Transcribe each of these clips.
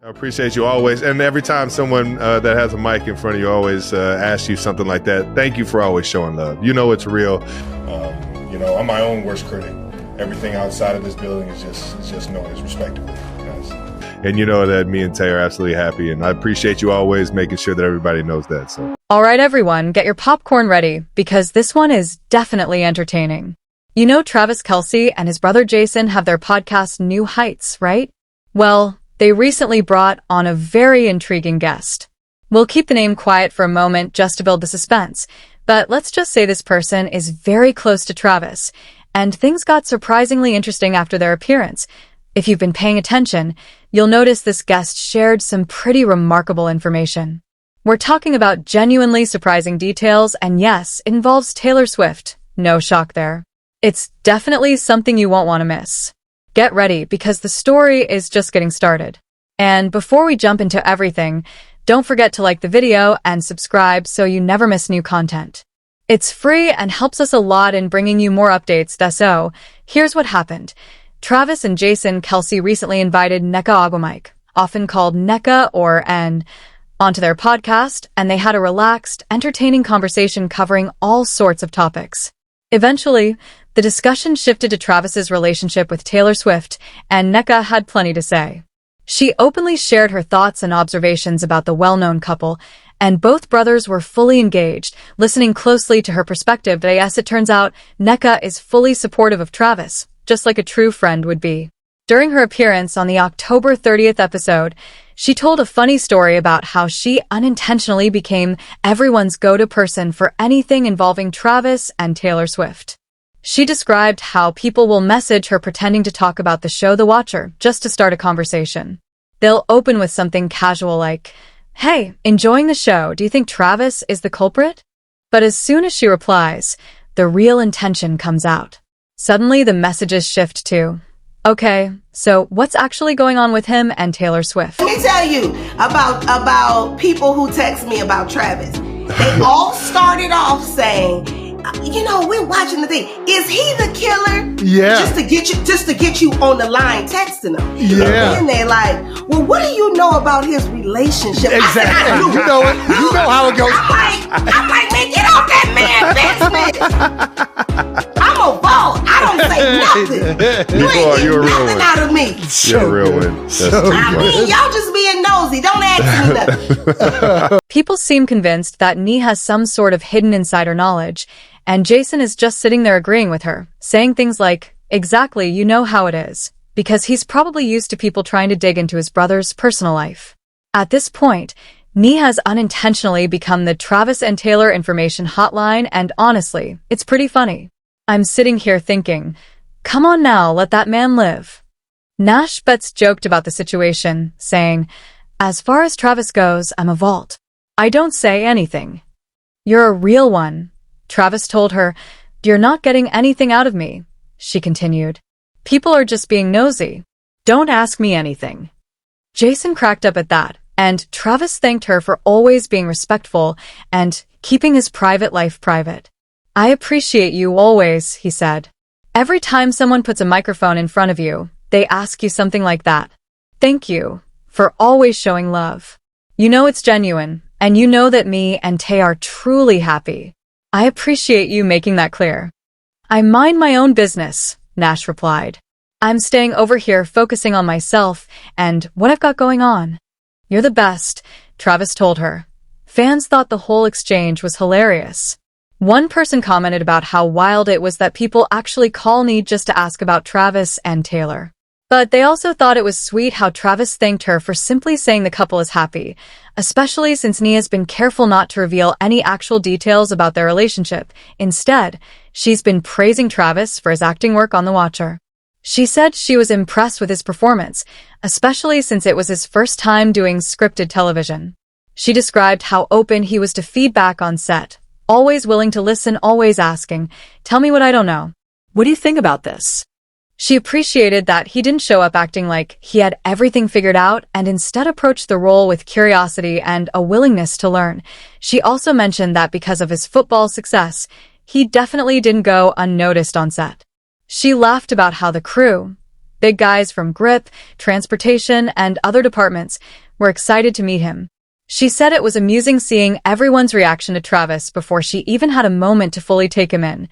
I appreciate you always. And every time someone that has a mic in front of you always asks you something like that, thank you for always showing love. You know it's real. I'm my own worst critic. Everything outside of this building is just noise, respectively. And you know that me and Tay are absolutely happy, and I appreciate you always making sure that everybody knows that. So, all right, everyone, get your popcorn ready, because this one is definitely entertaining. You know Travis Kelce and his brother Jason have their podcast New Heights, right? Well, they recently brought on a very intriguing guest. We'll keep the name quiet for a moment just to build the suspense, but let's just say this person is very close to Travis, and things got surprisingly interesting after their appearance. If you've been paying attention, you'll notice this guest shared some pretty remarkable information. We're talking about genuinely surprising details, and yes, it involves Taylor Swift. No shock there. It's definitely something you won't want to miss. Get ready, because the story is just getting started. And before we jump into everything, don't forget to like the video and subscribe so you never miss new content. It's free and helps us a lot in bringing you more updates. So, here's what happened. Travis and Jason Kelce recently invited Nneka Ogwumike, often called Nneka or N, onto their podcast, and they had a relaxed, entertaining conversation covering all sorts of topics. Eventually, the discussion shifted to Travis's relationship with Taylor Swift, and Nneka had plenty to say. She openly shared her thoughts and observations about the well-known couple, and both brothers were fully engaged, listening closely to her perspective. But yes, it turns out Nneka is fully supportive of Travis, just like a true friend would be. During her appearance on the October 30th episode, she told a funny story about how she unintentionally became everyone's go-to person for anything involving Travis and Taylor Swift. She described how people will message her pretending to talk about the show The Watcher just to start a conversation. They'll open with something casual like, "Hey, enjoying the show, do you think Travis is the culprit?" But as soon as she replies, the real intention comes out. Suddenly the messages shift to, "Okay, so what's actually going on with him and Taylor Swift?" Let me tell you about people who text me about Travis. They all started off saying, we're watching the thing. Is he the killer? Yeah. Just to get you on the line texting them. Yeah. And then they're like, well, what do you know about his relationship? Exactly. I do. You know it. You know how it goes. I'm like, man, get off that man business. I'm a vault. I don't say nothing. You ain't you're a getting real nothing one. out of me. You're a real one. Y'all just being nosy. Don't ask me nothing. People seem convinced that Nee has some sort of hidden insider knowledge, and Jason is just sitting there agreeing with her, saying things like, "Exactly, you know how it is," because he's probably used to people trying to dig into his brother's personal life. At this point, Nee has unintentionally become the Travis and Taylor information hotline, and honestly, it's pretty funny. I'm sitting here thinking, come on now, let that man live. Nash Betts joked about the situation, saying, "As far as Travis goes, I'm a vault. I don't say anything." "You're a real one," Travis told her. "You're not getting anything out of me," she continued. "People are just being nosy. Don't ask me anything." Jason cracked up at that, and Travis thanked her for always being respectful and keeping his private life private. "I appreciate you always," he said. "Every time someone puts a microphone in front of you, they ask you something like that. Thank you for always showing love. You know it's genuine, and you know that me and Tay are truly happy. I appreciate you making that clear." "I mind my own business," Nash replied. "I'm staying over here focusing on myself and what I've got going on." "You're the best," Travis told her. Fans thought the whole exchange was hilarious. One person commented about how wild it was that people actually call Nee just to ask about Travis and Taylor. But they also thought it was sweet how Travis thanked her for simply saying the couple is happy, especially since Nee has been careful not to reveal any actual details about their relationship. Instead, she's been praising Travis for his acting work on The Watcher. She said she was impressed with his performance, especially since it was his first time doing scripted television. She described how open he was to feedback on set, always willing to listen, always asking, "Tell me what I don't know. What do you think about this?" She appreciated that he didn't show up acting like he had everything figured out and instead approached the role with curiosity and a willingness to learn. She also mentioned that because of his football success, he definitely didn't go unnoticed on set. She laughed about how the crew, Big guys from grip, transportation, and other departments were excited to meet him. She said it was amusing seeing everyone's reaction to Travis before she even had a moment to fully take him in.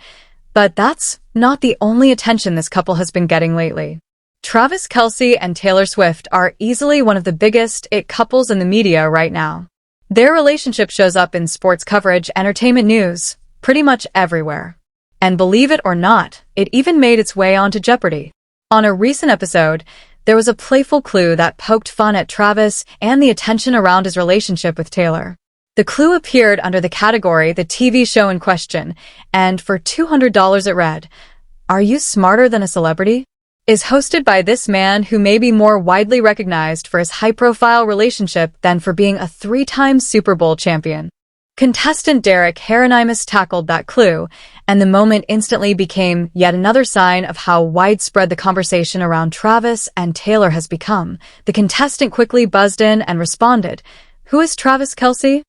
But that's not the only attention this couple has been getting lately. Travis Kelce and Taylor Swift are easily one of the biggest it couples in the media right now. Their relationship shows up in sports coverage, entertainment news, pretty much everywhere. And believe it or not, it even made its way onto Jeopardy! On a recent episode, there was a playful clue that poked fun at Travis and the attention around his relationship with Taylor. The clue appeared under the category The TV Show in Question, and for $200 it read, "Are you smarter than a celebrity?" Is hosted by this man who may be more widely recognized for his high-profile relationship than for being a three-time Super Bowl champion. Contestant Derek Heronimus tackled that clue, and the moment instantly became yet another sign of how widespread the conversation around Travis and Taylor has become. The contestant quickly buzzed in and responded, "Who is Travis Kelce?"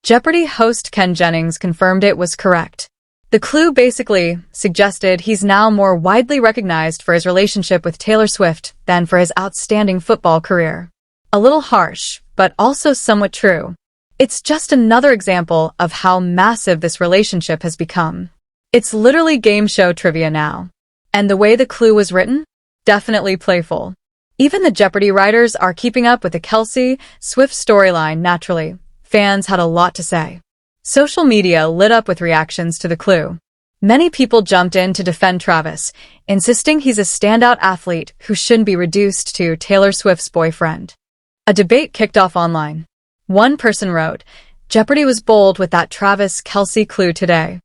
Jeopardy! Host Ken Jennings confirmed it was correct. The clue basically suggested he's now more widely recognized for his relationship with Taylor Swift than for his outstanding football career. A little harsh, but also somewhat true. It's just another example of how massive this relationship has become. It's literally game show trivia now. And the way the clue was written? Definitely playful. Even the Jeopardy writers are keeping up with the Kelce Swift storyline naturally. Fans had a lot to say. Social media lit up with reactions to the clue. Many people jumped in to defend Travis, insisting he's a standout athlete who shouldn't be reduced to Taylor Swift's boyfriend. A debate kicked off online. One person wrote, "Jeopardy was bold with that Travis Kelce clue today."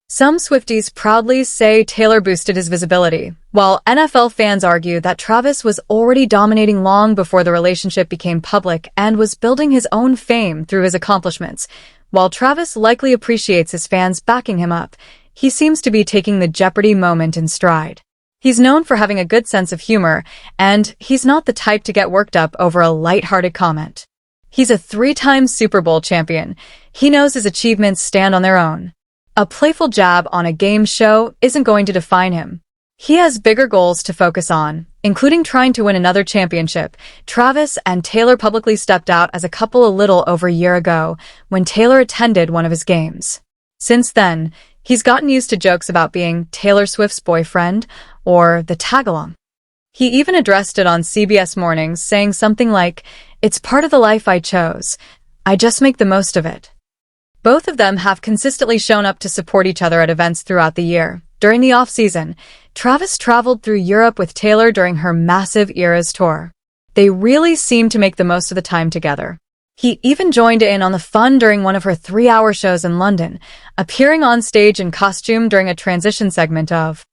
Some Swifties proudly say Taylor boosted his visibility, while NFL fans argue that Travis was already dominating long before the relationship became public and was building his own fame through his accomplishments. While Travis likely appreciates his fans backing him up, he seems to be taking the Jeopardy moment in stride. He's known for having a good sense of humor, and he's not the type to get worked up over a lighthearted comment. He's a three-time Super Bowl champion. He knows his achievements stand on their own. A playful jab on a game show isn't going to define him. He has bigger goals to focus on, including trying to win another championship. Travis and Taylor publicly stepped out as a couple a little over a year ago when Taylor attended one of his games. Since then, he's gotten used to jokes about being Taylor Swift's boyfriend or the tag-along. He even addressed it on CBS Mornings, saying something like, "It's part of the life I chose. I just make the most of it." Both of them have consistently shown up to support each other at events throughout the year. During the off-season, Travis traveled through Europe with Taylor during her massive Eras tour. They really seemed to make the most of the time together. He even joined in on the fun during one of her 3-hour shows in London, appearing on stage in costume during a transition segment of